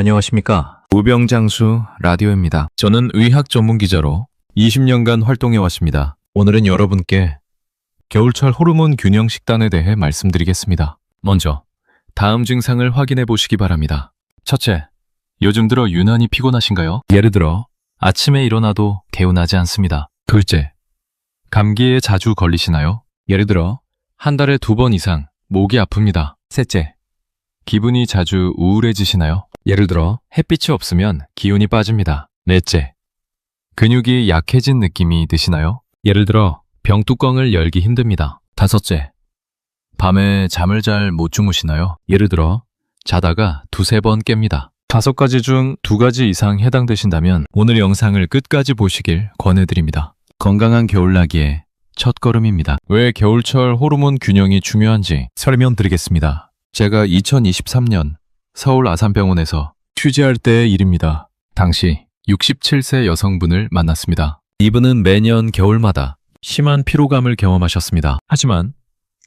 안녕하십니까. 우병장수 라디오입니다. 저는 의학 전문 기자로 20년간 활동해 왔습니다. 오늘은 여러분께 겨울철 호르몬 균형 식단에 대해 말씀드리겠습니다. 먼저 다음 증상을 확인해 보시기 바랍니다. 첫째, 요즘 들어 유난히 피곤하신가요? 예를 들어 아침에 일어나도 개운하지 않습니다. 둘째, 감기에 자주 걸리시나요? 예를 들어 한 달에 2번 이상 목이 아픕니다. 셋째, 기분이 자주 우울해지시나요? 예를 들어 햇빛이 없으면 기운이 빠집니다. 넷째, 근육이 약해진 느낌이 드시나요? 예를 들어 병뚜껑을 열기 힘듭니다. 다섯째, 밤에 잠을 잘 못 주무시나요? 예를 들어 자다가 2-3번 깹니다. 5가지 중 2가지 이상 해당되신다면 오늘 영상을 끝까지 보시길 권해드립니다. 건강한 겨울나기의 첫걸음입니다. 왜 겨울철 호르몬 균형이 중요한지 설명드리겠습니다. 제가 2023년 서울 아산병원에서 취재할 때의 일입니다. 당시 67세 여성분을 만났습니다. 이분은 매년 겨울마다 심한 피로감을 경험하셨습니다. 하지만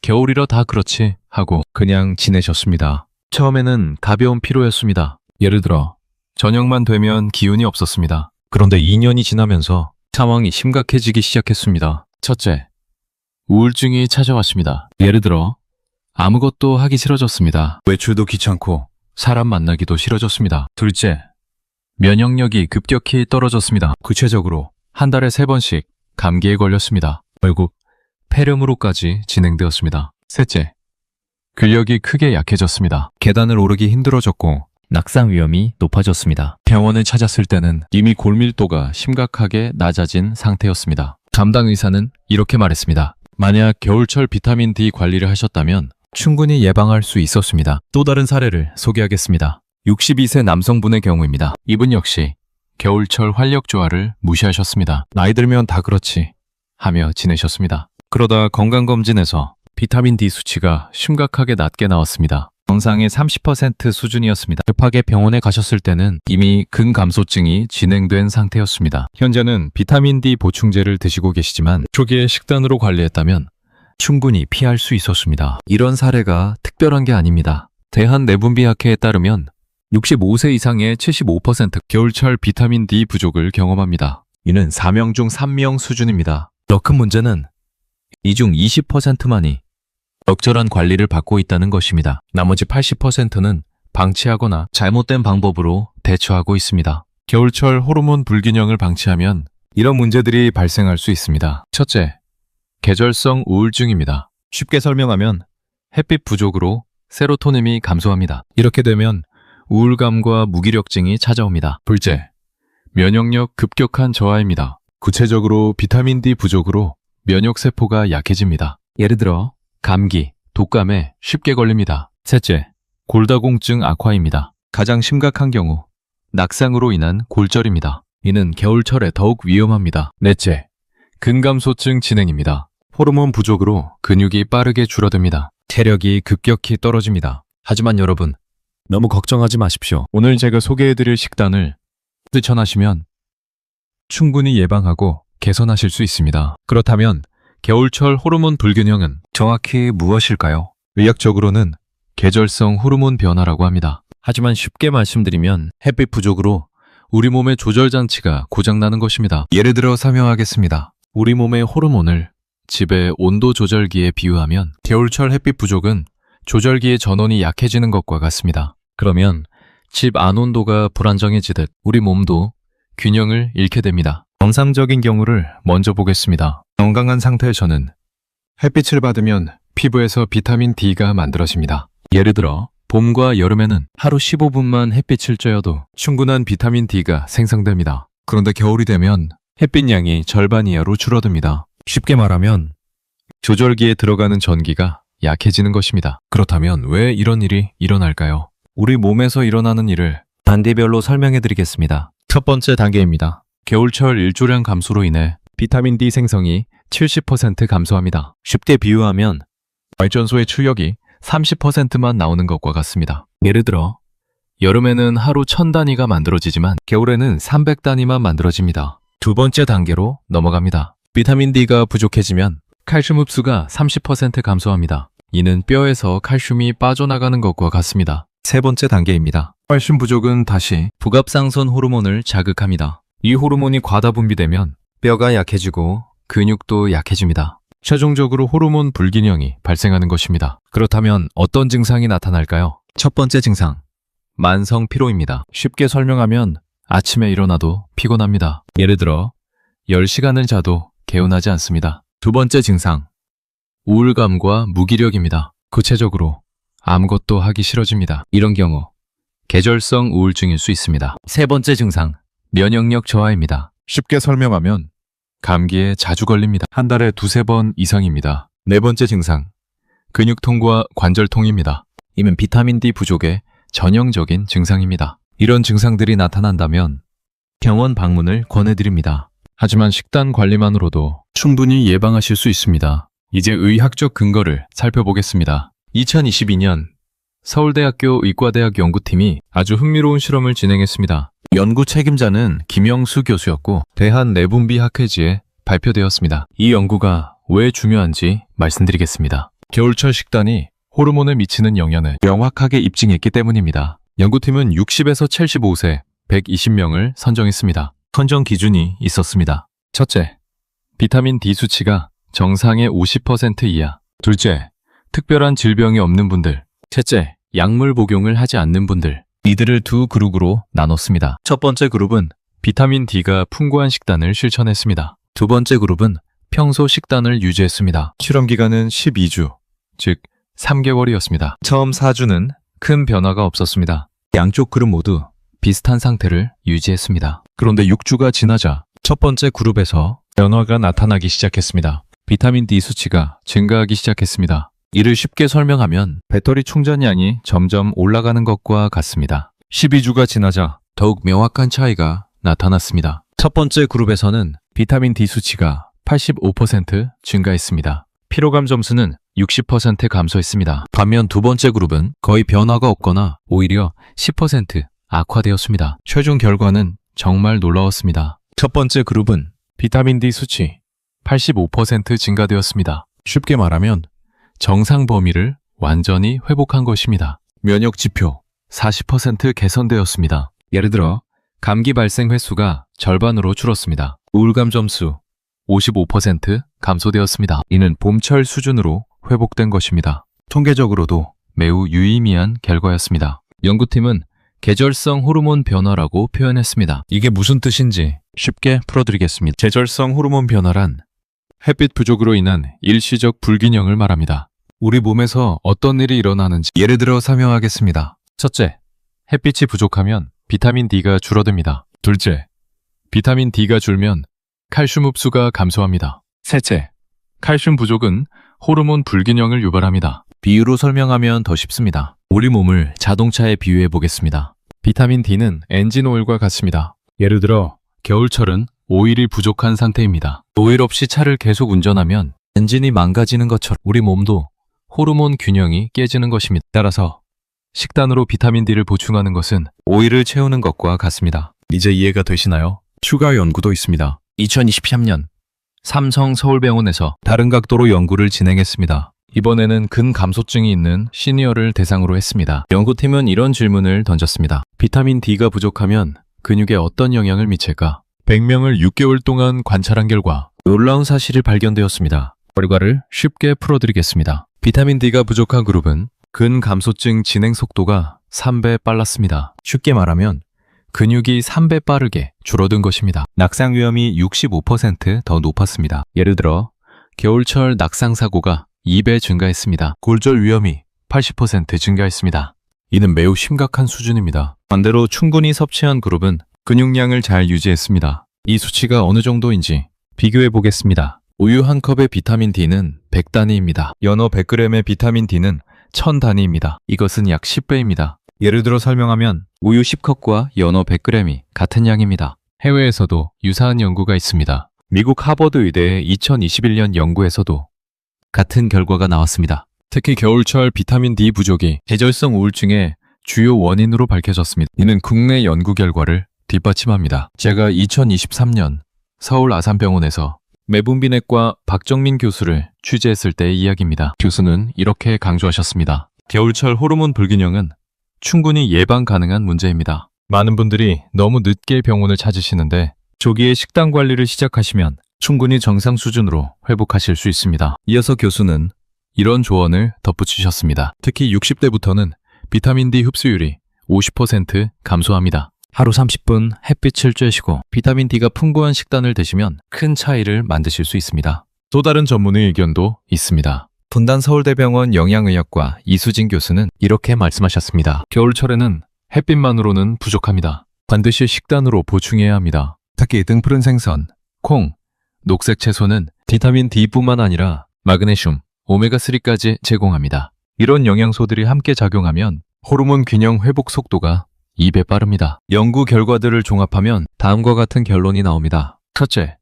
겨울이라 다 그렇지 하고 그냥 지내셨습니다. 처음에는 가벼운 피로였습니다. 예를 들어 저녁만 되면 기운이 없었습니다. 그런데 2년이 지나면서 상황이 심각해지기 시작했습니다. 첫째, 우울증이 찾아왔습니다. 예를 들어 아무것도 하기 싫어졌습니다. 외출도 귀찮고 사람 만나기도 싫어졌습니다. 둘째, 면역력이 급격히 떨어졌습니다. 구체적으로 한 달에 3번씩 감기에 걸렸습니다. 결국 폐렴으로까지 진행되었습니다. 셋째, 근력이 크게 약해졌습니다. 계단을 오르기 힘들어졌고 낙상 위험이 높아졌습니다. 병원을 찾았을 때는 이미 골밀도가 심각하게 낮아진 상태였습니다. 담당 의사는 이렇게 말했습니다. 만약 겨울철 비타민 D 관리를 하셨다면 충분히 예방할 수 있었습니다. 또 다른 사례를 소개하겠습니다. 62세 남성분의 경우입니다. 이분 역시 겨울철 활력 조화를 무시하셨습니다. 나이 들면 다 그렇지 하며 지내셨습니다. 그러다 건강검진에서 비타민 D 수치가 심각하게 낮게 나왔습니다. 정상의 30% 수준이었습니다. 급하게 병원에 가셨을 때는 이미 근감소증이 진행된 상태였습니다. 현재는 비타민 D 보충제를 드시고 계시지만 초기에 식단으로 관리했다면 충분히 피할 수 있었습니다. 이런 사례가 특별한 게 아닙니다. 대한내분비학회에 따르면 65세 이상의 75% 겨울철 비타민 D 부족을 경험합니다. 이는 4명 중 3명 수준입니다. 더 큰 문제는 이 중 20%만이 적절한 관리를 받고 있다는 것입니다. 나머지 80%는 방치하거나 잘못된 방법으로 대처하고 있습니다. 겨울철 호르몬 불균형을 방치하면 이런 문제들이 발생할 수 있습니다. 첫째, 계절성 우울증입니다. 쉽게 설명하면 햇빛 부족으로 세로토닌이 감소합니다. 이렇게 되면 우울감과 무기력증이 찾아옵니다. 둘째, 면역력 급격한 저하입니다. 구체적으로 비타민 D 부족으로 면역세포가 약해집니다. 예를 들어 감기, 독감에 쉽게 걸립니다. 셋째, 골다공증 악화입니다. 가장 심각한 경우 낙상으로 인한 골절입니다. 이는 겨울철에 더욱 위험합니다. 넷째, 근감소증 진행입니다. 호르몬 부족으로 근육이 빠르게 줄어듭니다. 체력이 급격히 떨어집니다. 하지만 여러분, 너무 걱정하지 마십시오. 오늘 제가 소개해드릴 식단을 실천하시면 충분히 예방하고 개선하실 수 있습니다. 그렇다면 겨울철 호르몬 불균형은 정확히 무엇일까요? 의학적으로는 계절성 호르몬 변화라고 합니다. 하지만 쉽게 말씀드리면 햇빛 부족으로 우리 몸의 조절 장치가 고장나는 것입니다. 예를 들어 설명하겠습니다. 우리 몸의 호르몬을 집의 온도 조절기에 비유하면 겨울철 햇빛 부족은 조절기의 전원이 약해지는 것과 같습니다. 그러면 집 안 온도가 불안정해지듯 우리 몸도 균형을 잃게 됩니다. 정상적인 경우를 먼저 보겠습니다. 건강한 상태에서는 햇빛을 받으면 피부에서 비타민 D가 만들어집니다. 예를 들어 봄과 여름에는 하루 15분만 햇빛을 쬐어도 충분한 비타민 D가 생성됩니다. 그런데 겨울이 되면 햇빛 양이 절반 이하로 줄어듭니다. 쉽게 말하면 조절기에 들어가는 전기가 약해지는 것입니다. 그렇다면 왜 이런 일이 일어날까요? 우리 몸에서 일어나는 일을 단계별로 설명해 드리겠습니다. 첫 번째 단계입니다. 겨울철 일조량 감소로 인해 비타민 D 생성이 70% 감소합니다. 쉽게 비유하면 발전소의 출력이 30%만 나오는 것과 같습니다. 예를 들어 여름에는 하루 1000단위가 만들어지지만 겨울에는 300단위만 만들어집니다. 두 번째 단계로 넘어갑니다. 비타민 D가 부족해지면 칼슘 흡수가 30% 감소합니다. 이는 뼈에서 칼슘이 빠져나가는 것과 같습니다. 세 번째 단계입니다. 칼슘 부족은 다시 부갑상선 호르몬을 자극합니다. 이 호르몬이 과다 분비되면 뼈가 약해지고 근육도 약해집니다. 최종적으로 호르몬 불균형이 발생하는 것입니다. 그렇다면 어떤 증상이 나타날까요? 첫 번째 증상, 만성 피로입니다. 쉽게 설명하면 아침에 일어나도 피곤합니다. 예를 들어 10시간을 자도 개운하지 않습니다. 두 번째 증상, 우울감과 무기력입니다. 구체적으로 아무것도 하기 싫어집니다. 이런 경우 계절성 우울증일 수 있습니다. 세 번째 증상, 면역력 저하입니다. 쉽게 설명하면 감기에 자주 걸립니다. 한 달에 두세 번 이상입니다. 네 번째 증상, 근육통과 관절통입니다. 이는 비타민 D 부족의 전형적인 증상입니다. 이런 증상들이 나타난다면 병원 방문을 권해드립니다. 하지만 식단 관리만으로도 충분히 예방하실 수 있습니다. 이제 의학적 근거를 살펴보겠습니다. 2022년 서울대학교 의과대학 연구팀이 아주 흥미로운 실험을 진행했습니다. 연구 책임자는 김영수 교수였고 대한내분비학회지에 발표되었습니다. 이 연구가 왜 중요한지 말씀드리겠습니다. 겨울철 식단이 호르몬에 미치는 영향을 명확하게 입증했기 때문입니다. 연구팀은 60에서 75세 120명을 선정했습니다. 선정 기준이 있었습니다. 첫째, 비타민 D 수치가 정상의 50% 이하. 둘째, 특별한 질병이 없는 분들. 셋째, 약물 복용을 하지 않는 분들. 이들을 두 그룹으로 나눴습니다. 첫 번째 그룹은 비타민 D가 풍부한 식단을 실천했습니다. 두 번째 그룹은 평소 식단을 유지했습니다. 실험 기간은 12주, 즉 3개월이었습니다. 처음 4주는 큰 변화가 없었습니다. 양쪽 그룹 모두 비슷한 상태를 유지했습니다. 그런데 6주가 지나자 첫 번째 그룹에서 변화가 나타나기 시작했습니다. 비타민 D 수치가 증가하기 시작했습니다. 이를 쉽게 설명하면 배터리 충전량이 점점 올라가는 것과 같습니다. 12주가 지나자 더욱 명확한 차이가 나타났습니다. 첫 번째 그룹에서는 비타민 D 수치가 85% 증가했습니다. 피로감 점수는 60% 감소했습니다. 반면 두 번째 그룹은 거의 변화가 없거나 오히려 10% 악화되었습니다. 최종 결과는 정말 놀라웠습니다. 첫 번째 그룹은 비타민 D 수치 85% 증가되었습니다. 쉽게 말하면 정상 범위를 완전히 회복한 것입니다. 면역 지표 40% 개선되었습니다. 예를 들어 감기 발생 횟수가 절반으로 줄었습니다. 우울감 점수 55% 감소되었습니다. 이는 봄철 수준으로 회복된 것입니다. 통계적으로도 매우 유의미한 결과였습니다. 연구팀은 계절성 호르몬 변화라고 표현했습니다. 이게 무슨 뜻인지 쉽게 풀어드리겠습니다. 계절성 호르몬 변화란 햇빛 부족으로 인한 일시적 불균형을 말합니다. 우리 몸에서 어떤 일이 일어나는지 예를 들어 설명하겠습니다. 첫째, 햇빛이 부족하면 비타민 D가 줄어듭니다. 둘째, 비타민 D가 줄면 칼슘 흡수가 감소합니다. 셋째, 칼슘 부족은 호르몬 불균형을 유발합니다. 비유로 설명하면 더 쉽습니다. 우리 몸을 자동차에 비유해 보겠습니다. 비타민 D는 엔진 오일과 같습니다. 예를 들어 겨울철은 오일이 부족한 상태입니다. 오일 없이 차를 계속 운전하면 엔진이 망가지는 것처럼 우리 몸도 호르몬 균형이 깨지는 것입니다. 따라서 식단으로 비타민 D를 보충하는 것은 오일을 채우는 것과 같습니다. 이제 이해가 되시나요? 추가 연구도 있습니다. 2023년 삼성 서울병원에서 다른 각도로 연구를 진행했습니다. 이번에는 근감소증이 있는 시니어를 대상으로 했습니다. 연구팀은 이런 질문을 던졌습니다. 비타민 D가 부족하면 근육에 어떤 영향을 미칠까? 100명을 6개월 동안 관찰한 결과 놀라운 사실이 발견되었습니다. 결과를 쉽게 풀어드리겠습니다. 비타민 D가 부족한 그룹은 근감소증 진행 속도가 3배 빨랐습니다. 쉽게 말하면 근육이 3배 빠르게 줄어든 것입니다. 낙상 위험이 65% 높았습니다. 예를 들어 겨울철 낙상 사고가 2배 증가했습니다. 골절 위험이 80% 증가했습니다. 이는 매우 심각한 수준입니다. 반대로 충분히 섭취한 그룹은 근육량을 잘 유지했습니다. 이 수치가 어느 정도인지 비교해 보겠습니다. 우유 한 컵의 비타민 D는 100단위입니다. 연어 100g의 비타민 D는 1000단위입니다. 이것은 약 10배입니다. 예를 들어 설명하면 우유 10컵과 연어 100g이 같은 양입니다. 해외에서도 유사한 연구가 있습니다. 미국 하버드 의대의 2021년 연구에서도 같은 결과가 나왔습니다. 특히 겨울철 비타민 D 부족이 계절성 우울증의 주요 원인으로 밝혀졌습니다. 이는 국내 연구 결과를 뒷받침합니다. 제가 2023년 서울 아산병원에서 매분비내과 박정민 교수를 취재했을 때의 이야기입니다. 교수는 이렇게 강조하셨습니다. 겨울철 호르몬 불균형은 충분히 예방 가능한 문제입니다. 많은 분들이 너무 늦게 병원을 찾으시는데 조기에 식단 관리를 시작하시면 충분히 정상 수준으로 회복하실 수 있습니다. 이어서 교수는 이런 조언을 덧붙이셨습니다. 특히 60대부터는 비타민 D 흡수율이 50% 감소합니다. 하루 30분 햇빛을 쬐시고 비타민 D가 풍부한 식단을 드시면 큰 차이를 만드실 수 있습니다. 또 다른 전문의 의견도 있습니다. 분단 서울대병원 영양의학과 이수진 교수는 이렇게 말씀하셨습니다. 겨울철에는 햇빛만으로는 부족합니다. 반드시 식단으로 보충해야 합니다. 특히 등푸른 생선, 콩, 녹색 채소는 비타민 D뿐만 아니라 마그네슘, 오메가3까지 제공합니다. 이런 영양소들이 함께 작용하면 호르몬 균형 회복 속도가 2배 빠릅니다. 연구 결과들을 종합하면 다음과 같은 결론이 나옵니다. 첫째,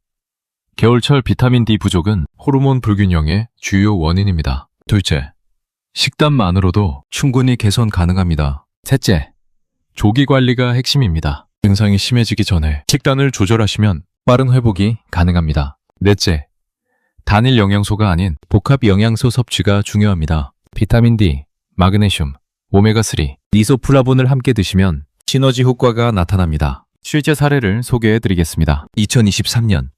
겨울철 비타민 D 부족은 호르몬 불균형의 주요 원인입니다. 둘째, 식단만으로도 충분히 개선 가능합니다. 셋째, 조기 관리가 핵심입니다. 증상이 심해지기 전에 식단을 조절하시면 빠른 회복이 가능합니다. 넷째, 단일 영양소가 아닌 복합 영양소 섭취가 중요합니다. 비타민 D, 마그네슘, 오메가3, 리소플라본을 함께 드시면 시너지 효과가 나타납니다. 실제 사례를 소개해 드리겠습니다. 2023년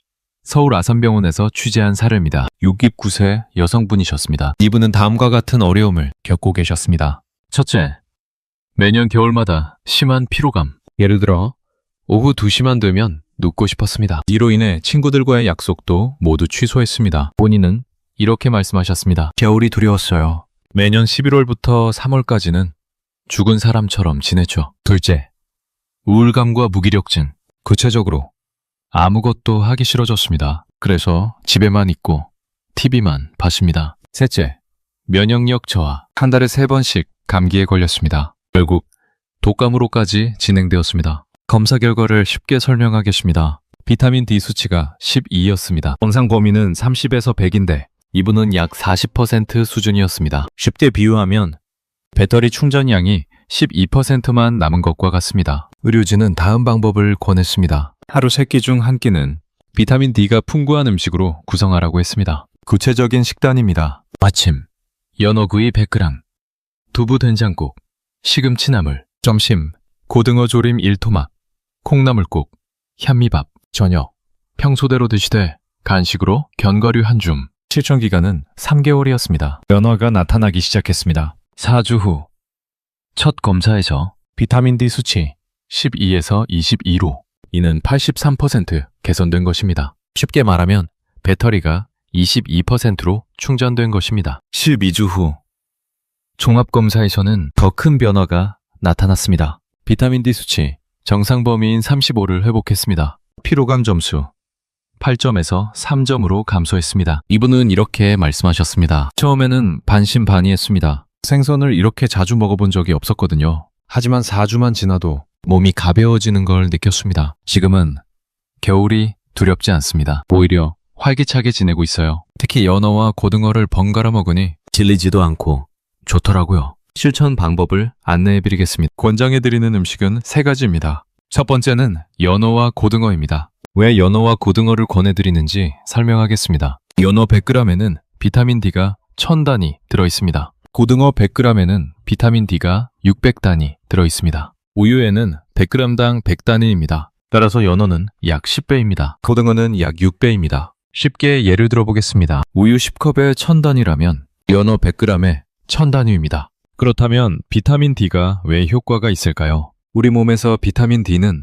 서울 아산병원에서 취재한 사례입니다. 69세 여성분이셨습니다. 이분은 다음과 같은 어려움을 겪고 계셨습니다. 첫째, 매년 겨울마다 심한 피로감. 예를 들어 오후 2시만 되면 눕고 싶었습니다. 이로 인해 친구들과의 약속도 모두 취소했습니다. 본인은 이렇게 말씀하셨습니다. 겨울이 두려웠어요. 매년 11월부터 3월까지는 죽은 사람처럼 지냈죠. 둘째, 우울감과 무기력증. 구체적으로 아무것도 하기 싫어졌습니다. 그래서 집에만 있고 TV만 봤습니다. 셋째, 면역력 저하. 한 달에 3번씩 감기에 걸렸습니다. 결국 독감으로까지 진행되었습니다. 검사 결과를 쉽게 설명하겠습니다. 비타민 D 수치가 12였습니다. 정상 범위는 30에서 100인데 이분은 약 40% 수준이었습니다. 쉽게 비유하면 배터리 충전량이 12%만 남은 것과 같습니다. 의료진은 다음 방법을 권했습니다. 하루 3끼 중 1끼는 비타민 D가 풍부한 음식으로 구성하라고 했습니다. 구체적인 식단입니다. 아침, 연어구이 100g, 두부 된장국, 시금치 나물. 점심, 고등어 조림 1토막, 콩나물국, 현미밥. 저녁, 평소대로 드시되 간식으로 견과류 한 줌. 실천 기간은 3개월이었습니다. 변화가 나타나기 시작했습니다. 4주 후 첫 검사에서 비타민 D 수치 12에서 22로 이는 83% 개선된 것입니다. 쉽게 말하면 배터리가 22%로 충전된 것입니다. 12주 후 종합검사에서는 더 큰 변화가 나타났습니다. 비타민 D 수치 정상 범위인 35를 회복했습니다. 피로감 점수 8점에서 3점으로 감소했습니다. 이분은 이렇게 말씀하셨습니다. 처음에는 반신반의했습니다. 생선을 이렇게 자주 먹어본 적이 없었거든요. 하지만 4주만 지나도 몸이 가벼워지는 걸 느꼈습니다. 지금은 겨울이 두렵지 않습니다. 오히려 활기차게 지내고 있어요. 특히 연어와 고등어를 번갈아 먹으니 질리지도 않고 좋더라고요. 실천 방법을 안내해드리겠습니다. 권장해드리는 음식은 3가지입니다. 첫 번째는 연어와 고등어입니다. 왜 연어와 고등어를 권해드리는지 설명하겠습니다. 연어 100g에는 비타민 D가 1000단위 들어있습니다. 고등어 100g에는 비타민 D가 600단위 들어있습니다. 우유에는 100g당 100단위입니다. 따라서 연어는 약 10배입니다. 고등어는 약 6배입니다. 쉽게 예를 들어보겠습니다. 우유 10컵에 1000단위라면 연어 100g에 1000단위입니다. 그렇다면 비타민 D가 왜 효과가 있을까요? 우리 몸에서 비타민 D는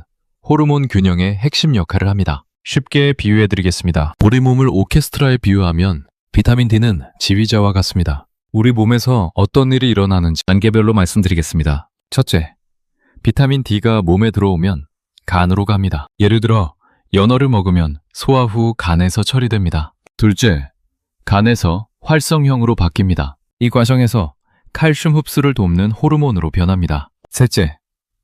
호르몬 균형의 핵심 역할을 합니다. 쉽게 비유해드리겠습니다. 우리 몸을 오케스트라에 비유하면 비타민 D는 지휘자와 같습니다. 우리 몸에서 어떤 일이 일어나는지 단계별로 말씀드리겠습니다. 첫째, 비타민 D가 몸에 들어오면 간으로 갑니다. 예를 들어 연어를 먹으면 소화 후 간에서 처리됩니다. 둘째, 간에서 활성형으로 바뀝니다. 이 과정에서 칼슘 흡수를 돕는 호르몬으로 변합니다. 셋째,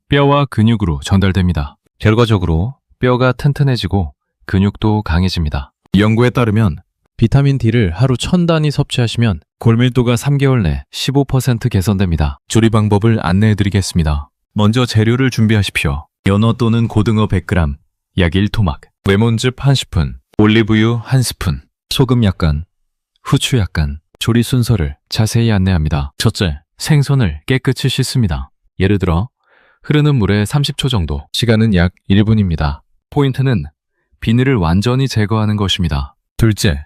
뼈와 근육으로 전달됩니다. 결과적으로 뼈가 튼튼해지고 근육도 강해집니다. 연구에 따르면 비타민 D를 하루 1000단위 섭취하시면 골밀도가 3개월 내 15% 개선됩니다. 조리 방법을 안내해드리겠습니다. 먼저 재료를 준비하십시오. 연어 또는 고등어 100g, 약 1토막, 레몬즙 1스푼, 올리브유 1스푼, 소금 약간, 후추 약간. 조리 순서를 자세히 안내합니다. 첫째, 생선을 깨끗이 씻습니다. 예를 들어 흐르는 물에 30초 정도, 시간은 약 1분입니다. 포인트는 비늘을 완전히 제거하는 것입니다. 둘째,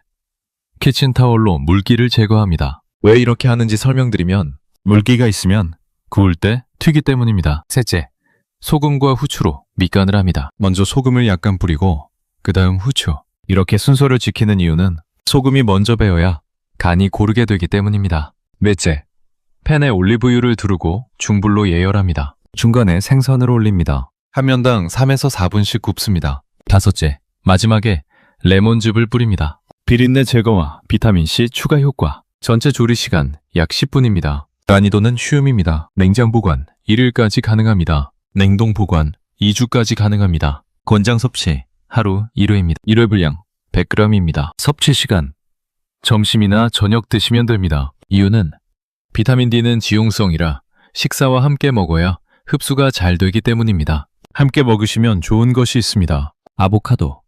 키친타올로 물기를 제거합니다. 왜 이렇게 하는지 설명드리면 물기가 있으면 구울 때 튀기 때문입니다. 셋째, 소금과 후추로 밑간을 합니다. 먼저 소금을 약간 뿌리고 그 다음 후추. 이렇게 순서를 지키는 이유는 소금이 먼저 배어야 간이 고르게 되기 때문입니다. 넷째, 팬에 올리브유를 두르고 중불로 예열합니다. 중간에 생선을 올립니다. 한 면당 3에서 4분씩 굽습니다. 다섯째, 마지막에 레몬즙을 뿌립니다. 비린내 제거와 비타민C 추가 효과. 전체 조리 시간 약 10분입니다. 난이도는 쉬움입니다. 냉장 보관 1일까지 가능합니다. 냉동 보관 2주까지 가능합니다. 권장 섭취 하루 1회입니다. 1회 분량 100g입니다. 섭취 시간 점심이나 저녁 드시면 됩니다. 이유는 비타민 D는 지용성이라 식사와 함께 먹어야 흡수가 잘 되기 때문입니다. 함께 먹으시면 좋은 것이 있습니다. 아보카도.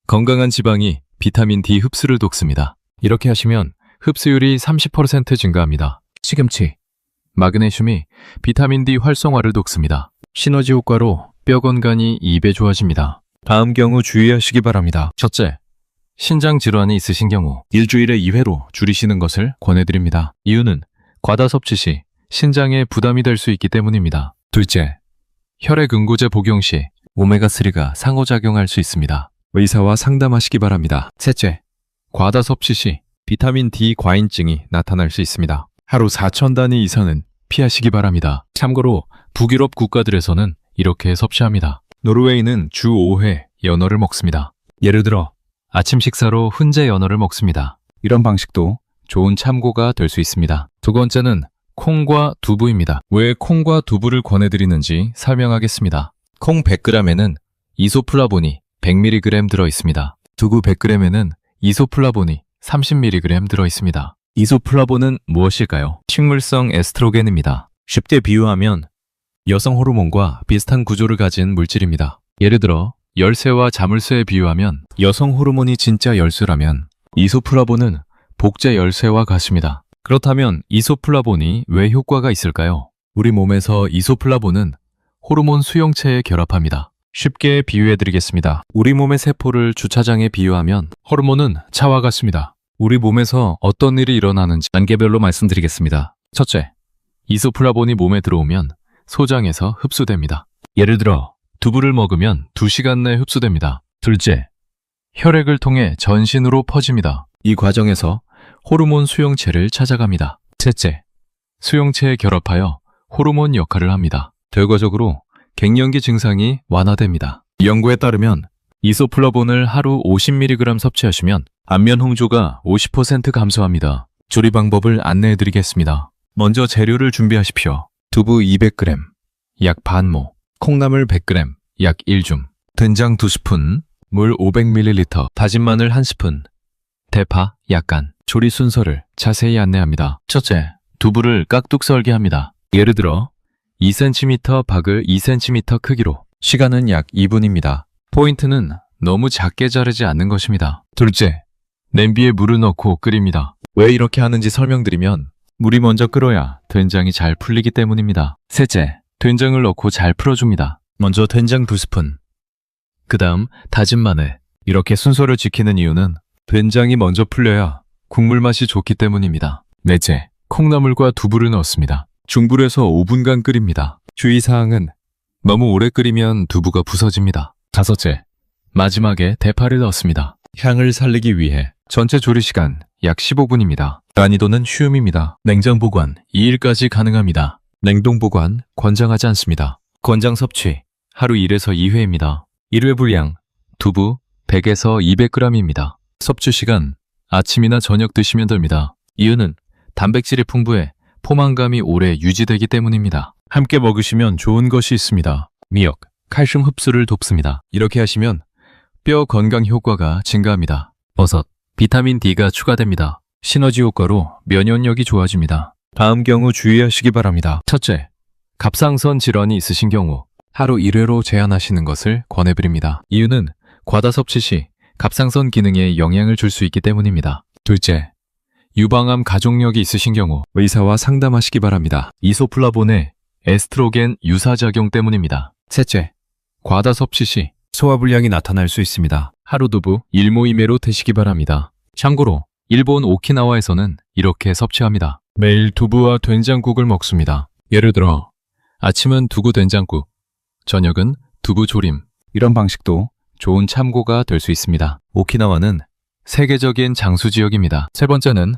건강한 지방이 비타민 D 흡수를 돕습니다. 이렇게 하시면 흡수율이 30% 증가합니다. 시금치. 마그네슘이 비타민 D 활성화를 돕습니다. 시너지 효과로 뼈 건강이 2배 좋아집니다. 다음 경우 주의하시기 바랍니다. 첫째, 신장 질환이 있으신 경우 일주일에 2회로 줄이시는 것을 권해드립니다. 이유는 과다 섭취 시 신장에 부담이 될 수 있기 때문입니다. 둘째, 혈액 응고제 복용 시 오메가3가 상호작용할 수 있습니다. 의사와 상담하시기 바랍니다. 셋째, 과다 섭취 시 비타민 D 과인증이 나타날 수 있습니다. 하루 4,000단위 이상은 피하시기 바랍니다. 참고로 북유럽 국가들에서는 이렇게 섭취합니다. 노르웨이는 주 5회 연어를 먹습니다. 예를 들어 아침 식사로 훈제 연어를 먹습니다. 이런 방식도 좋은 참고가 될 수 있습니다. 두 번째는 콩과 두부입니다. 왜 콩과 두부를 권해드리는지 설명하겠습니다. 콩 100g에는 이소플라본이 100mg 들어있습니다. 두부 100g에는 이소플라본이 30mg 들어있습니다. 이소플라본은 무엇일까요? 식물성 에스트로겐입니다. 쉽게 비유하면 여성 호르몬과 비슷한 구조를 가진 물질입니다. 예를 들어 열쇠와 자물쇠에 비유하면 여성 호르몬이 진짜 열쇠라면 이소플라본은 복제 열쇠와 같습니다. 그렇다면 이소플라본이 왜 효과가 있을까요? 우리 몸에서 이소플라본은 호르몬 수용체에 결합합니다. 쉽게 비유해드리겠습니다. 우리 몸의 세포를 주차장에 비유하면 호르몬은 차와 같습니다. 우리 몸에서 어떤 일이 일어나는지 단계별로 말씀드리겠습니다. 첫째, 이소플라본이 몸에 들어오면 소장에서 흡수됩니다. 예를 들어 두부를 먹으면 2시간 내 흡수됩니다. 둘째, 혈액을 통해 전신으로 퍼집니다. 이 과정에서 호르몬 수용체를 찾아갑니다. 셋째, 수용체에 결합하여 호르몬 역할을 합니다. 결과적으로 갱년기 증상이 완화됩니다. 연구에 따르면 이소플라본을 하루 50mg 섭취하시면 안면 홍조가 50% 감소합니다. 조리 방법을 안내해드리겠습니다. 먼저 재료를 준비하십시오. 두부 200g, 약 반모, 콩나물 100g, 약 1줌, 된장 2스푼, 물 500ml, 다진 마늘 1스푼, 대파 약간. 조리 순서를 자세히 안내합니다. 첫째, 두부를 깍둑 썰게 합니다. 예를 들어 2cm 박을 2cm 크기로. 시간은 약 2분입니다. 포인트는 너무 작게 자르지 않는 것입니다. 둘째, 냄비에 물을 넣고 끓입니다. 왜 이렇게 하는지 설명드리면 물이 먼저 끓어야 된장이 잘 풀리기 때문입니다. 셋째, 된장을 넣고 잘 풀어줍니다. 먼저 된장 2스푼, 그 다음 다진 마늘. 이렇게 순서를 지키는 이유는 된장이 먼저 풀려야 국물 맛이 좋기 때문입니다. 넷째, 콩나물과 두부를 넣습니다. 중불에서 5분간 끓입니다. 주의사항은 너무 오래 끓이면 두부가 부서집니다. 다섯째, 마지막에 대파를 넣습니다. 향을 살리기 위해 전체 조리 시간 약 15분입니다. 난이도는 쉬움입니다. 냉장 보관 2일까지 가능합니다. 냉동 보관 권장하지 않습니다. 권장 섭취 하루 1에서 2회입니다. 1회 분량 두부 100에서 200g입니다. 섭취 시간 아침이나 저녁 드시면 됩니다. 이유는 단백질이 풍부해 포만감이 오래 유지되기 때문입니다. 함께 먹으시면 좋은 것이 있습니다. 미역, 칼슘 흡수를 돕습니다. 이렇게 하시면 뼈 건강 효과가 증가합니다. 버섯, 비타민 D가 추가됩니다. 시너지 효과로 면역력이 좋아집니다. 다음 경우 주의하시기 바랍니다. 첫째, 갑상선 질환이 있으신 경우 하루 1회로 제한하시는 것을 권해드립니다. 이유는 과다 섭취 시 갑상선 기능에 영향을 줄 수 있기 때문입니다. 둘째, 유방암 가족력이 있으신 경우 의사와 상담하시기 바랍니다. 이소플라본에 에스트로겐 유사작용 때문입니다. 셋째, 과다 섭취 시 소화불량이 나타날 수 있습니다. 하루 두부 1모2매로 드시기 바랍니다. 참고로 일본 오키나와에서는 이렇게 섭취합니다. 매일 두부와 된장국을 먹습니다. 예를 들어 아침은 두부 된장국, 저녁은 두부 조림. 이런 방식도 좋은 참고가 될 수 있습니다. 오키나와는 세계적인 장수 지역입니다. 세 번째는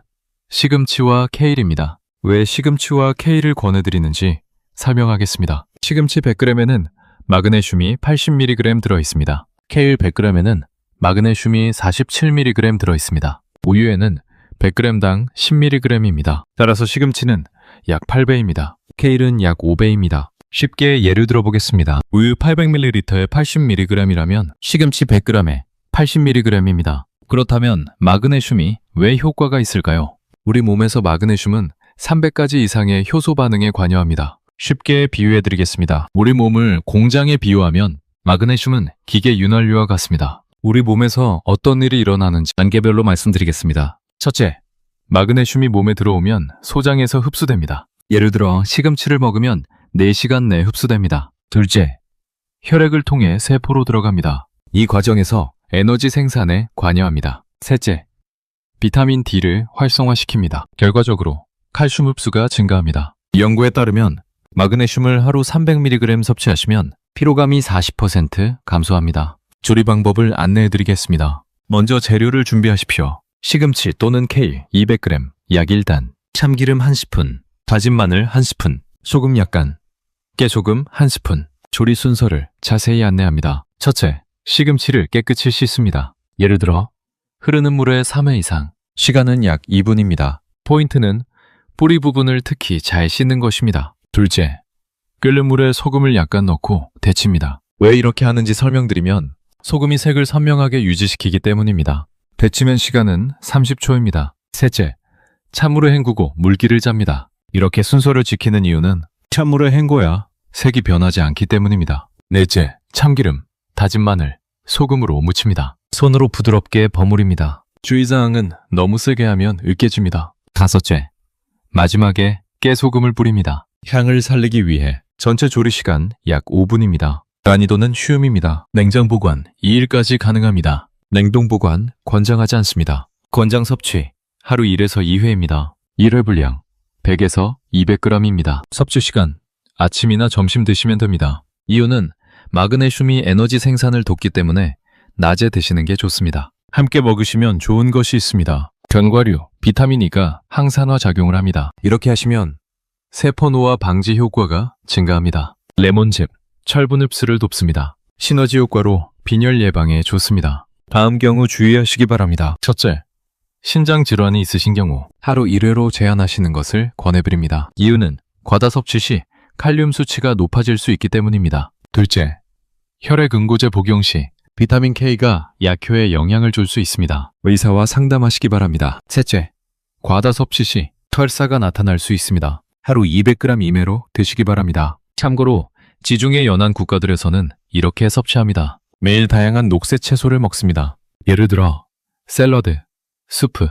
시금치와 케일입니다. 왜 시금치와 케일을 권해드리는지 설명하겠습니다. 시금치 100g에는 마그네슘이 80mg 들어있습니다. 케일 100g에는 마그네슘이 47mg 들어있습니다. 우유에는 100g당 10mg입니다. 따라서 시금치는 약 8배입니다. 케일은 약 5배입니다. 쉽게 예를 들어보겠습니다. 우유 800ml에 80mg이라면 시금치 100g에 80mg입니다. 그렇다면 마그네슘이 왜 효과가 있을까요? 우리 몸에서 마그네슘은 300가지 이상의 효소 반응에 관여합니다. 쉽게 비유해드리겠습니다. 우리 몸을 공장에 비유하면 마그네슘은 기계 윤활유와 같습니다. 우리 몸에서 어떤 일이 일어나는지 단계별로 말씀드리겠습니다. 첫째, 마그네슘이 몸에 들어오면 소장에서 흡수됩니다. 예를 들어 시금치를 먹으면 4시간 내에 흡수됩니다. 둘째, 혈액을 통해 세포로 들어갑니다. 이 과정에서 에너지 생산에 관여합니다. 셋째, 비타민 D를 활성화시킵니다. 결과적으로 칼슘 흡수가 증가합니다. 연구에 따르면 마그네슘을 하루 300mg 섭취하시면 피로감이 40% 감소합니다. 조리 방법을 안내해드리겠습니다. 먼저 재료를 준비하십시오. 시금치 또는 케일 200g, 약 1단, 참기름 1스푼, 다진 마늘 1스푼, 소금 약간, 깨소금 1스푼. 조리 순서를 자세히 안내합니다. 첫째, 시금치를 깨끗이 씻습니다. 예를 들어 흐르는 물에 3회 이상, 시간은 약 2분입니다. 포인트는 뿌리 부분을 특히 잘 씻는 것입니다. 둘째, 끓는 물에 소금을 약간 넣고 데칩니다. 왜 이렇게 하는지 설명드리면 소금이 색을 선명하게 유지시키기 때문입니다. 데치면 시간은 30초입니다. 셋째, 찬물에 헹구고 물기를 짭니다. 이렇게 순서를 지키는 이유는 찬물에 헹궈야 색이 변하지 않기 때문입니다. 넷째, 참기름, 다진 마늘, 소금으로 무칩니다. 손으로 부드럽게 버무립니다. 주의사항은 너무 세게 하면 으깨집니다. 다섯째, 마지막에 깨소금을 뿌립니다. 향을 살리기 위해 전체 조리 시간 약 5분입니다. 난이도는 쉬움입니다. 냉장 보관 2일까지 가능합니다. 냉동 보관 권장하지 않습니다. 권장 섭취 하루 1에서 2회입니다. 1회 분량 100에서 200g입니다. 섭취 시간 아침이나 점심 드시면 됩니다. 이유는 마그네슘이 에너지 생산을 돕기 때문에 낮에 드시는 게 좋습니다. 함께 먹으시면 좋은 것이 있습니다. 견과류, 비타민 E가 항산화 작용을 합니다. 이렇게 하시면 세포 노화 방지 효과가 증가합니다. 레몬즙, 철분 흡수를 돕습니다. 시너지 효과로 빈혈 예방에 좋습니다. 다음 경우 주의하시기 바랍니다. 첫째, 신장 질환이 있으신 경우 하루 1회로 제한하시는 것을 권해드립니다. 이유는 과다 섭취 시 칼륨 수치가 높아질 수 있기 때문입니다. 둘째, 혈액 응고제 복용 시 비타민 K가 약효에 영향을 줄 수 있습니다. 의사와 상담하시기 바랍니다. 셋째, 과다 섭취 시 설사가 나타날 수 있습니다. 하루 200g 이내로 드시기 바랍니다. 참고로 지중해 연안 국가들에서는 이렇게 섭취합니다. 매일 다양한 녹색 채소를 먹습니다. 예를 들어 샐러드, 수프,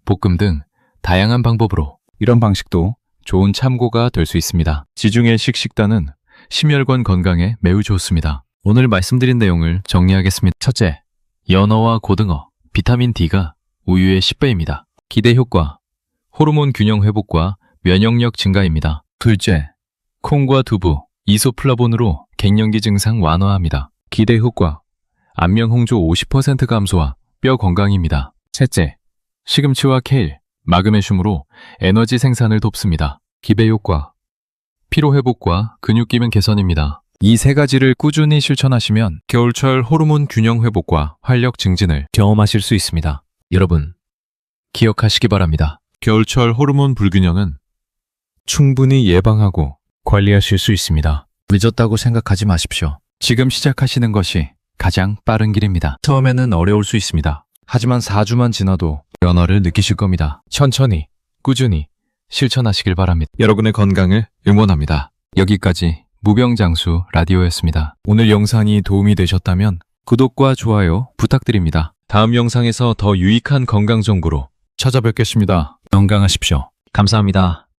볶음 등 다양한 방법으로. 이런 방식도 좋은 참고가 될 수 있습니다. 지중해식 식단은 심혈관 건강에 매우 좋습니다. 오늘 말씀드린 내용을 정리하겠습니다. 첫째, 연어와 고등어, 비타민 D가 우유의 10배입니다. 기대 효과, 호르몬 균형 회복과 면역력 증가입니다. 둘째, 콩과 두부, 이소플라본으로 갱년기 증상 완화합니다. 기대 효과, 안면 홍조 50% 감소와 뼈 건강입니다. 셋째, 시금치와 케일, 마그네슘으로 에너지 생산을 돕습니다. 기대 효과, 피로 회복과 근육 기능 개선입니다. 이 세 가지를 꾸준히 실천하시면 겨울철 호르몬 균형 회복과 활력 증진을 경험하실 수 있습니다. 여러분, 기억하시기 바랍니다. 겨울철 호르몬 불균형은 충분히 예방하고 관리하실 수 있습니다. 늦었다고 생각하지 마십시오. 지금 시작하시는 것이 가장 빠른 길입니다. 처음에는 어려울 수 있습니다. 하지만 4주만 지나도 변화를 느끼실 겁니다. 천천히, 꾸준히 실천하시길 바랍니다. 여러분의 건강을 응원합니다. 여기까지 무병장수 라디오였습니다. 오늘 영상이 도움이 되셨다면 구독과 좋아요 부탁드립니다. 다음 영상에서 더 유익한 건강 정보로 찾아뵙겠습니다. 건강하십시오. 감사합니다.